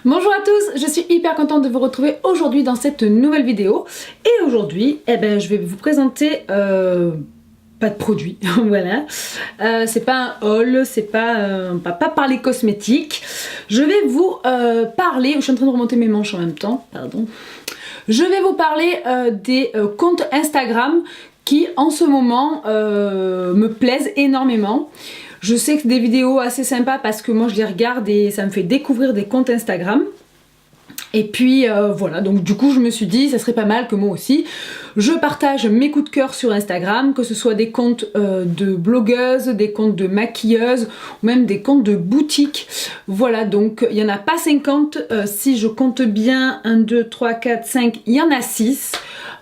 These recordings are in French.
Bonjour à tous, je suis hyper contente de vous retrouver aujourd'hui dans cette nouvelle vidéo. Et aujourd'hui, je vais vous présenter pas de produit, voilà. C'est pas un haul, c'est pas, on va pas parler cosmétique. Je vais vous parler, je suis en train de remonter mes manches en même temps, pardon. Je vais vous parler des comptes Instagram qui en ce moment me plaisent énormément. Je sais que c'est des vidéos assez sympas parce que moi je les regarde et ça me fait découvrir des comptes Instagram. Et puis voilà, donc du coup je me suis dit ça serait pas mal que moi aussi je partage mes coups de cœur sur Instagram, que ce soit des comptes de blogueuses, des comptes de maquilleuses ou même des comptes de boutiques. Voilà, donc il n'y en a pas 50, si je compte bien 1, 2, 3, 4, 5, il y en a 6.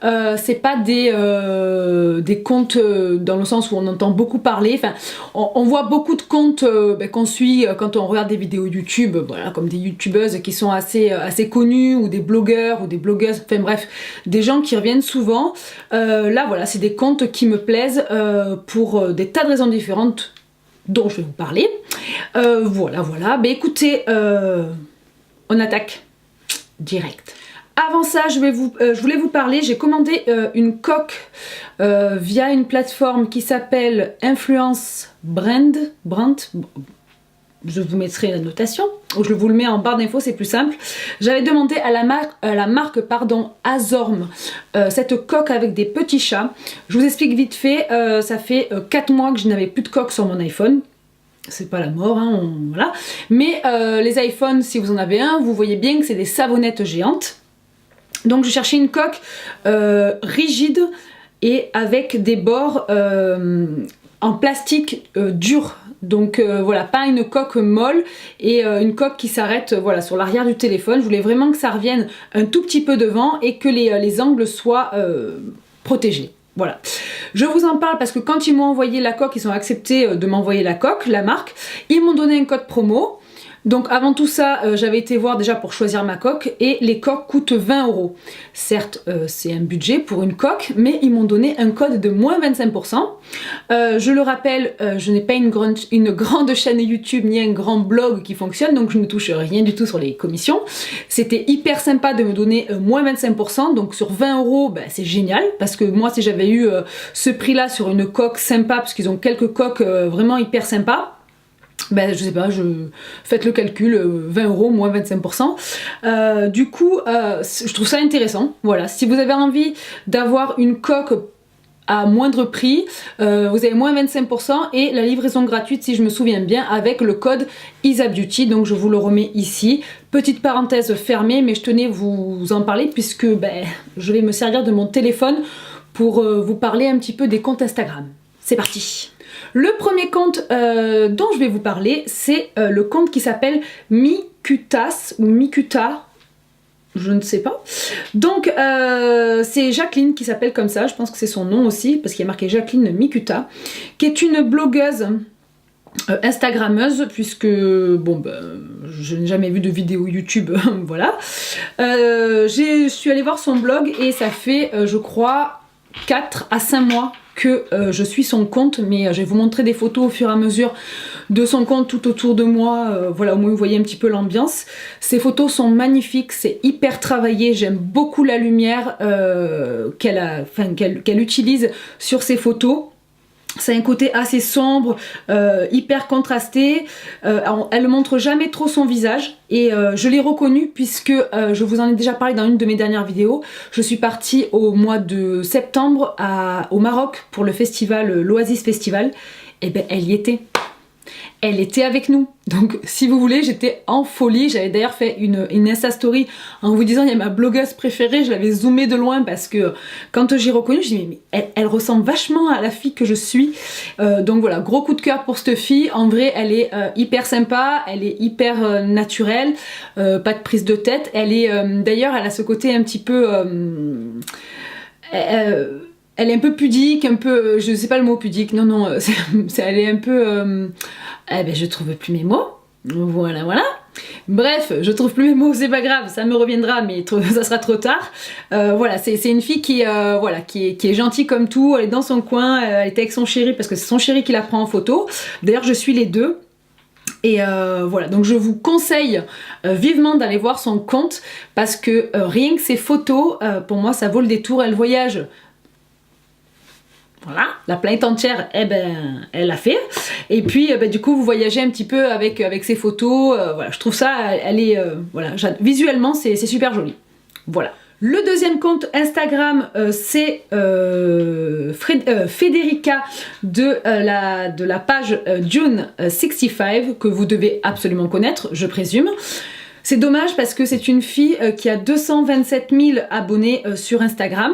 C'est pas des comptes dans le sens où on entend beaucoup parler. Enfin, on voit beaucoup de comptes qu'on suit quand on regarde des vidéos YouTube, voilà, comme des youtubeuses qui sont assez connues, ou des blogueurs ou des blogueuses, enfin bref, des gens qui reviennent souvent. Là voilà, c'est des comptes qui me plaisent pour des tas de raisons différentes dont je vais vous parler. Voilà. Écoutez, on attaque direct. Avant ça, je voulais vous parler, j'ai commandé une coque via une plateforme qui s'appelle Influence Brand. Je vous mettrai la notation, ou je vous le mets en barre d'infos, c'est plus simple. J'avais demandé à la marque Azorm cette coque avec des petits chats. Je vous explique vite fait, ça fait 4 mois que je n'avais plus de coque sur mon iPhone. C'est pas la mort, hein, voilà. Mais les iPhones, si vous en avez un, vous voyez bien que c'est des savonnettes géantes. Donc je cherchais une coque rigide et avec des bords en plastique dur. Donc voilà, pas une coque molle et une coque qui s'arrête voilà, sur l'arrière du téléphone. Je voulais vraiment que ça revienne un tout petit peu devant et que les angles soient protégés. Voilà, je vous en parle parce que quand ils m'ont envoyé la coque, ils ont accepté de m'envoyer la coque, la marque. Ils m'ont donné un code promo. Donc avant tout ça, j'avais été voir déjà pour choisir ma coque et les coques coûtent 20 €. Certes, c'est un budget pour une coque, mais ils m'ont donné un code de moins 25%. Je le rappelle, je n'ai pas une grande chaîne YouTube ni un grand blog qui fonctionne, donc je ne touche rien du tout sur les commissions. C'était hyper sympa de me donner moins 25%, donc sur 20 €, c'est génial, parce que moi si j'avais eu ce prix-là sur une coque sympa, parce qu'ils ont quelques coques vraiment hyper sympas, je sais pas, faites le calcul, 20 € moins 25%. Du coup, je trouve ça intéressant. Voilà, si vous avez envie d'avoir une coque à moindre prix, vous avez moins 25% et la livraison gratuite, si je me souviens bien, avec le code IsaBeauty. Donc je vous le remets ici. Petite parenthèse fermée, mais je tenais vous en parler puisque je vais me servir de mon téléphone pour vous parler un petit peu des comptes Instagram. C'est parti! Le premier compte dont je vais vous parler, c'est le compte qui s'appelle Mikutas ou Mikuta, je ne sais pas. Donc c'est Jacqueline qui s'appelle comme ça, je pense que c'est son nom aussi, parce qu'il y a marqué Jacqueline Mikuta, qui est une blogueuse Instagrammeuse, puisque je n'ai jamais vu de vidéo YouTube, voilà. Je suis allée voir son blog et ça fait, je crois, 4 à 5 mois que je suis son compte, mais je vais vous montrer des photos au fur et à mesure de son compte tout autour de moi, voilà, au moins vous voyez un petit peu l'ambiance. Ces photos sont magnifiques, c'est hyper travaillé, j'aime beaucoup la lumière qu'elle utilise sur ses photos. C'est un côté assez sombre, hyper contrasté, elle ne montre jamais trop son visage et je l'ai reconnu puisque je vous en ai déjà parlé dans une de mes dernières vidéos. Je suis partie au mois de septembre au Maroc pour le festival, l'Oasis Festival, et elle y était. Elle était avec nous, donc si vous voulez j'étais en folie. J'avais d'ailleurs fait une Insta story en vous disant il y a ma blogueuse préférée, je l'avais zoomée de loin parce que quand j'ai reconnu, je dis mais elle ressemble vachement à la fille que je suis. Donc voilà, gros coup de cœur pour cette fille. En vrai elle est hyper sympa, elle est hyper naturelle, pas de prise de tête. Elle est d'ailleurs elle a ce côté un petit peu elle est un peu pudique, un peu, je sais pas le mot pudique, non, elle est un peu, je trouve plus mes mots, voilà. Bref, je trouve plus mes mots, c'est pas grave, ça me reviendra, mais ça sera trop tard. Voilà, c'est une fille qui est gentille comme tout, elle est dans son coin, elle était avec son chéri, parce que c'est son chéri qui la prend en photo. D'ailleurs, je suis les deux. Et voilà, donc je vous conseille vivement d'aller voir son compte parce que rien que ses photos, pour moi ça vaut le détour. Elle voyage, voilà, la planète entière, eh ben, elle l'a fait. Et puis du coup vous voyagez un petit peu avec ses photos, voilà, je trouve ça, elle est, voilà, visuellement c'est super joli. Voilà. Le deuxième compte Instagram, c'est Federica de la page June65, que vous devez absolument connaître, je présume. C'est dommage parce que c'est une fille qui a 227 000 abonnés sur Instagram.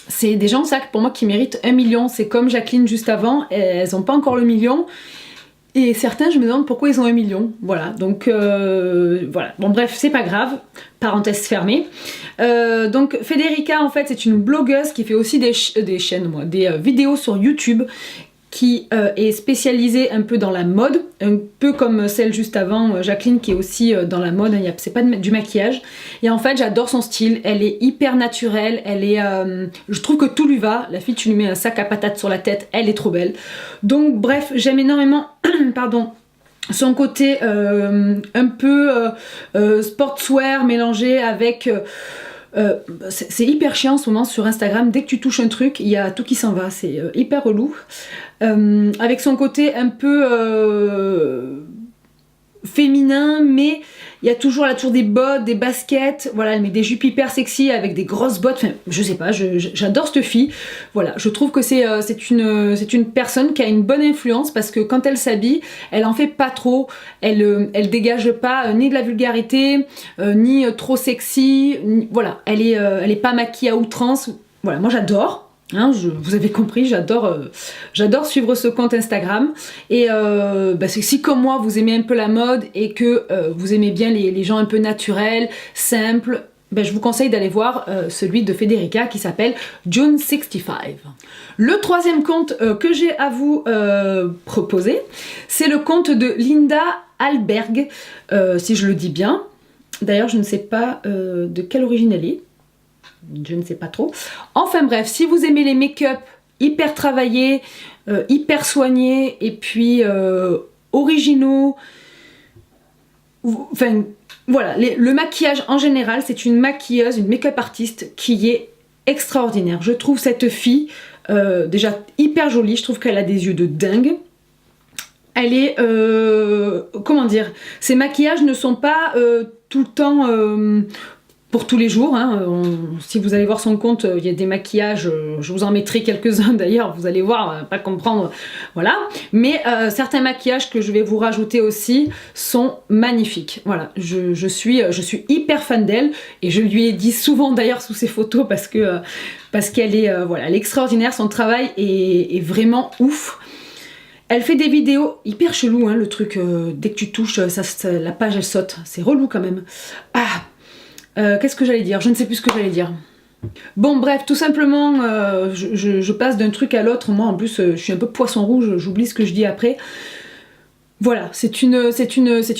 C'est des gens, ça, pour moi, qui méritent 1 million. C'est comme Jacqueline juste avant, elles n'ont pas encore le million. Et certains, je me demande pourquoi ils ont 1 million. Voilà, donc voilà. Bon, bref, c'est pas grave. Parenthèse fermée. Donc, Federica, en fait, c'est une blogueuse qui fait aussi des chaînes, des vidéos sur YouTube, qui est spécialisée un peu dans la mode, un peu comme celle juste avant, Jacqueline, qui est aussi dans la mode, c'est pas du maquillage. Et en fait, j'adore son style, elle est hyper naturelle, elle est, je trouve que tout lui va. La fille, tu lui mets un sac à patates sur la tête, elle est trop belle. Donc bref, j'aime énormément, pardon, son côté un peu sportswear mélangé avec... c'est hyper chiant en ce moment sur Instagram, dès que tu touches un truc, il y a tout qui s'en va, c'est hyper relou. Avec son côté un peu féminin, mais il y a toujours des bottes, des baskets, voilà, elle met des jupes hyper sexy avec des grosses bottes, enfin, je sais pas, j'adore cette fille, voilà, je trouve que c'est une personne qui a une bonne influence parce que quand elle s'habille, elle en fait pas trop, elle dégage pas ni de la vulgarité, ni trop sexy, voilà, elle est pas maquillée à outrance, voilà, moi j'adore. Hein, vous avez compris, j'adore suivre ce compte Instagram et si comme moi vous aimez un peu la mode et que vous aimez bien les gens un peu naturels, simples, je vous conseille d'aller voir celui de Federica qui s'appelle June65. Le troisième compte que j'ai à vous proposer, c'est le compte de Linda Alberg, si je le dis bien. D'ailleurs je ne sais pas de quelle origine elle est. Je ne sais pas trop. Enfin bref, si vous aimez les make-up hyper travaillés, hyper soignés et puis originaux, enfin voilà, le maquillage en général, c'est une maquilleuse, une make-up artiste qui est extraordinaire. Je trouve cette fille déjà hyper jolie, je trouve qu'elle a des yeux de dingue. Elle est, comment dire, ses maquillages ne sont pas tout le temps... pour tous les jours, hein. Si vous allez voir son compte, il y a des maquillages, je vous en mettrai quelques-uns d'ailleurs, vous allez voir, pas comprendre, voilà. Mais certains maquillages que je vais vous rajouter aussi sont magnifiques, voilà. Je suis hyper fan d'elle et je lui ai dit souvent d'ailleurs sous ses photos parce qu'elle est, voilà, elle est extraordinaire, son travail est vraiment ouf. Elle fait des vidéos hyper chelou, hein, le truc, dès que tu touches, la page elle saute, c'est relou quand même. Qu'est-ce que j'allais dire? Je ne sais plus ce que j'allais dire. Bon bref, tout simplement, je passe d'un truc à l'autre. Moi en plus, je suis un peu poisson rouge, j'oublie ce que je dis après. Voilà, c'est une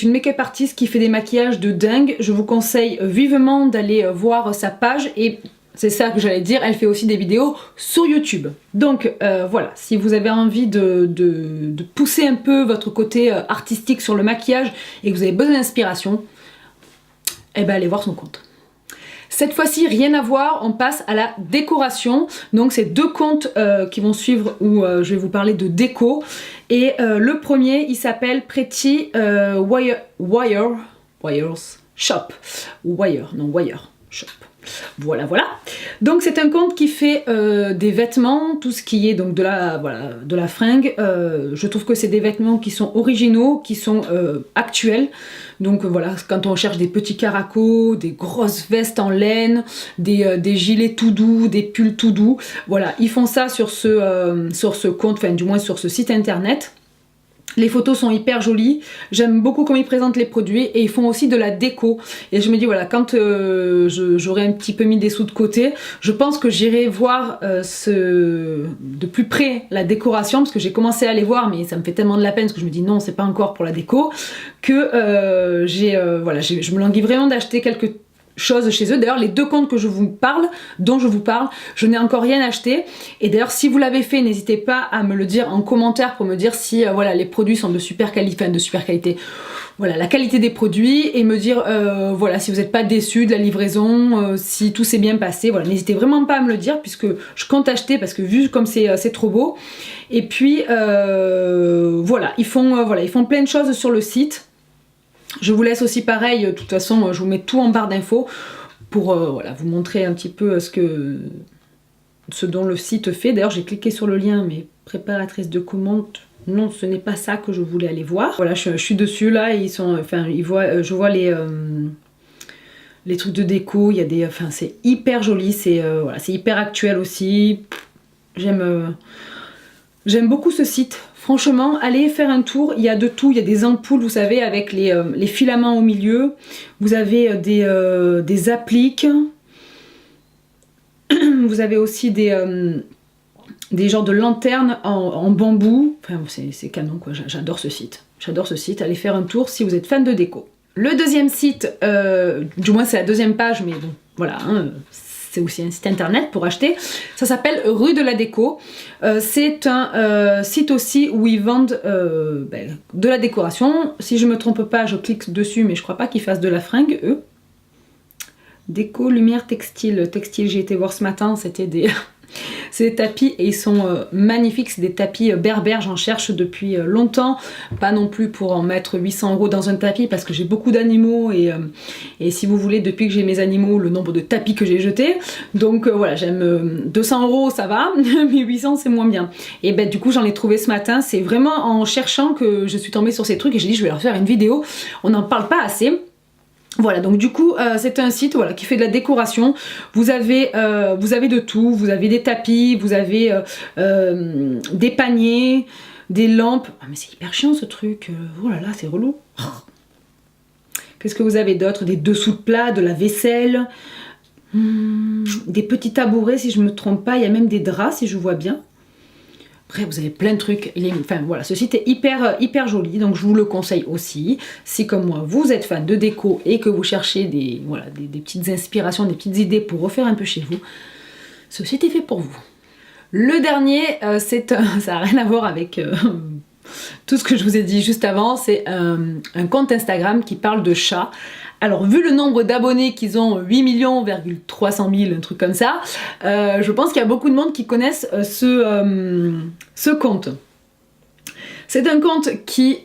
make-up artiste qui fait des maquillages de dingue. Je vous conseille vivement d'aller voir sa page et c'est ça que j'allais dire, elle fait aussi des vidéos sur YouTube. Donc voilà, si vous avez envie de pousser un peu votre côté artistique sur le maquillage et que vous avez besoin d'inspiration, eh ben allez voir son compte. Cette fois-ci, rien à voir, on passe à la décoration. Donc c'est deux comptes qui vont suivre où je vais vous parler de déco. Et le premier, il s'appelle Pretty Wire Shop. Wire Shop. Voilà. Donc c'est un compte qui fait des vêtements, tout ce qui est donc de la fringue. Je trouve que c'est des vêtements qui sont originaux, qui sont actuels. Donc voilà, quand on cherche des petits caracos, des grosses vestes en laine, des gilets tout doux, des pulls tout doux, voilà, ils font ça sur ce compte, enfin du moins sur ce site internet. Les photos sont hyper jolies, j'aime beaucoup comment ils présentent les produits et ils font aussi de la déco. Et je me dis voilà, quand j'aurai un petit peu mis des sous de côté, je pense que j'irai voir de plus près la décoration parce que j'ai commencé à les voir mais ça me fait tellement de la peine parce que je me dis non, c'est pas encore pour la déco que je me languis vraiment d'acheter quelques choses chez eux. D'ailleurs les deux comptes que je vous parle, dont je vous parle, je n'ai encore rien acheté. Et d'ailleurs si vous l'avez fait, n'hésitez pas à me le dire en commentaire pour me dire si voilà, les produits sont de super qualité, enfin de super qualité, voilà la qualité des produits, et me dire voilà si vous n'êtes pas déçus de la livraison, si tout s'est bien passé. Voilà, n'hésitez vraiment pas à me le dire puisque je compte acheter, parce que vu comme c'est trop beau. Et puis voilà, ils font plein de choses sur le site. Je vous laisse aussi pareil, de toute façon je vous mets tout en barre d'infos pour voilà, vous montrer un petit peu ce dont le site fait. D'ailleurs j'ai cliqué sur le lien, mais préparatrice de commande, non, ce n'est pas ça que je voulais aller voir. Voilà, je suis dessus là, et je vois les trucs de déco, il y a des, enfin c'est hyper joli, c'est voilà, c'est hyper actuel aussi. J'aime beaucoup ce site. Franchement, allez faire un tour, il y a de tout, il y a des ampoules, vous savez, avec les filaments au milieu. Vous avez des appliques. Vous avez aussi des genres de lanternes en bambou. Enfin, c'est canon quoi, j'adore ce site. J'adore ce site, allez faire un tour si vous êtes fan de déco. Le deuxième site, du moins c'est la deuxième page, mais bon, voilà, hein, c'est aussi un site internet pour acheter. Ça s'appelle Rue de la Déco. C'est un site aussi où ils vendent de la décoration. Si je me trompe pas, je clique dessus, mais je crois pas qu'ils fassent de la fringue, eux. Déco, lumière, textile. Textile, j'ai été voir ce matin, c'était des... C'est des tapis et ils sont magnifiques, c'est des tapis berbères, j'en cherche depuis longtemps, pas non plus pour en mettre 800 € dans un tapis parce que j'ai beaucoup d'animaux et si vous voulez, depuis que j'ai mes animaux, le nombre de tapis que j'ai jetés, donc voilà, j'aime 200 € ça va, mais 800 c'est moins bien. Et ben du coup j'en ai trouvé ce matin, c'est vraiment en cherchant que je suis tombée sur ces trucs et j'ai dit je vais leur faire une vidéo, on n'en parle pas assez. Voilà, donc du coup c'est un site voilà, qui fait de la décoration. Vous avez de tout, vous avez des tapis, vous avez des paniers, des lampes. Ah mais c'est hyper chiant ce truc, oh là là c'est relou. Qu'est-ce que vous avez d'autre? Des dessous de plat, de la vaisselle, des petits tabourets si je me trompe pas, il y a même des draps si je vois bien. Après vous avez plein de trucs, enfin voilà, ce site est hyper joli, donc je vous le conseille aussi. Si comme moi vous êtes fan de déco et que vous cherchez des petites inspirations, des petites idées pour refaire un peu chez vous, ce site est fait pour vous. Le dernier, ça n'a rien à voir avec tout ce que je vous ai dit juste avant, c'est un compte Instagram qui parle de chats. Alors vu le nombre d'abonnés qu'ils ont, 8,3 millions, un truc comme ça, je pense qu'il y a beaucoup de monde qui connaissent ce compte. C'est un compte qui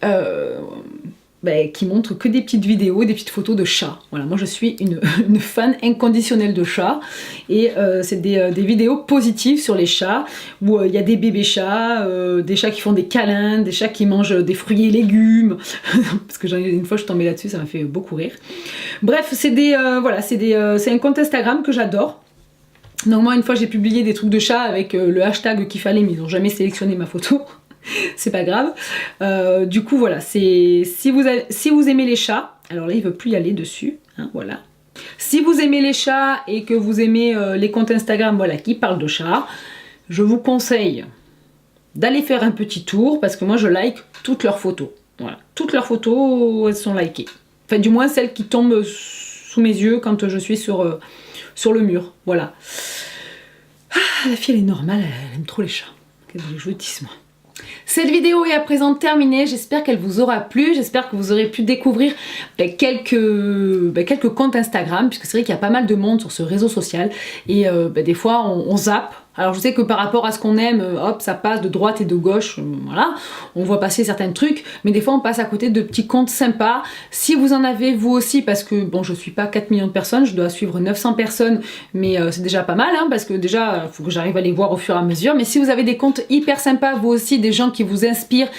montre que des petites vidéos, des petites photos de chats. Voilà, moi je suis une fan inconditionnelle de chats et c'est des vidéos positives sur les chats où il y a des bébés chats, des chats qui font des câlins, des chats qui mangent des fruits et légumes parce que une fois je suis tombée là-dessus, ça m'a fait beaucoup rire. Bref, c'est un compte Instagram que j'adore. Donc moi une fois j'ai publié des trucs de chats avec le hashtag qu'il fallait, mais ils n'ont jamais sélectionné ma photo. C'est pas grave. Du coup voilà, si vous aimez les chats, alors là il veut plus y aller dessus, hein, voilà. Si vous aimez les chats et que vous aimez les comptes Instagram voilà, qui parlent de chats, je vous conseille d'aller faire un petit tour parce que moi je like toutes leurs photos. Voilà, toutes leurs photos elles sont likées. Enfin du moins celles qui tombent sous mes yeux quand je suis sur le mur. Voilà. Ah, la fille elle est normale, elle aime trop les chats. Qu'est-ce que je vous dise moi. Cette vidéo est à présent terminée, j'espère qu'elle vous aura plu, j'espère que vous aurez pu découvrir quelques comptes Instagram, puisque c'est vrai qu'il y a pas mal de monde sur ce réseau social, et des fois on zappe. Alors je sais que par rapport à ce qu'on aime, hop, ça passe de droite et de gauche, voilà, on voit passer certains trucs, mais des fois on passe à côté de petits comptes sympas. Si vous en avez vous aussi, parce que bon, je suis pas 4 millions de personnes, je dois suivre 900 personnes, mais c'est déjà pas mal, hein, parce que déjà, il faut que j'arrive à les voir au fur et à mesure, mais si vous avez des comptes hyper sympas, vous aussi, des gens qui vous inspirent,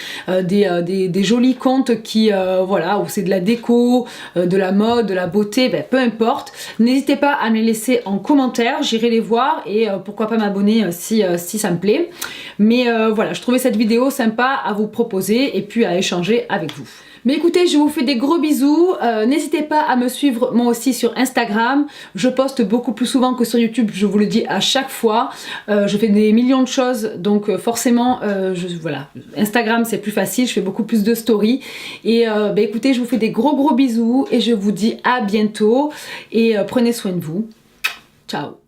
des jolis comptes qui, voilà, où c'est de la déco, de la mode, de la beauté, peu importe, n'hésitez pas à me les laisser en commentaire, j'irai les voir, et pourquoi pas m'abonner si ça me plaît. Mais voilà, je trouvais cette vidéo sympa à vous proposer et puis à échanger avec vous. Mais écoutez, je vous fais des gros bisous. N'hésitez pas à me suivre moi aussi sur Instagram. Je poste beaucoup plus souvent que sur YouTube, je vous le dis à chaque fois. Je fais des millions de choses, donc forcément, voilà. Instagram c'est plus facile, je fais beaucoup plus de stories. Et écoutez, je vous fais des gros bisous et je vous dis à bientôt. Et prenez soin de vous. Ciao.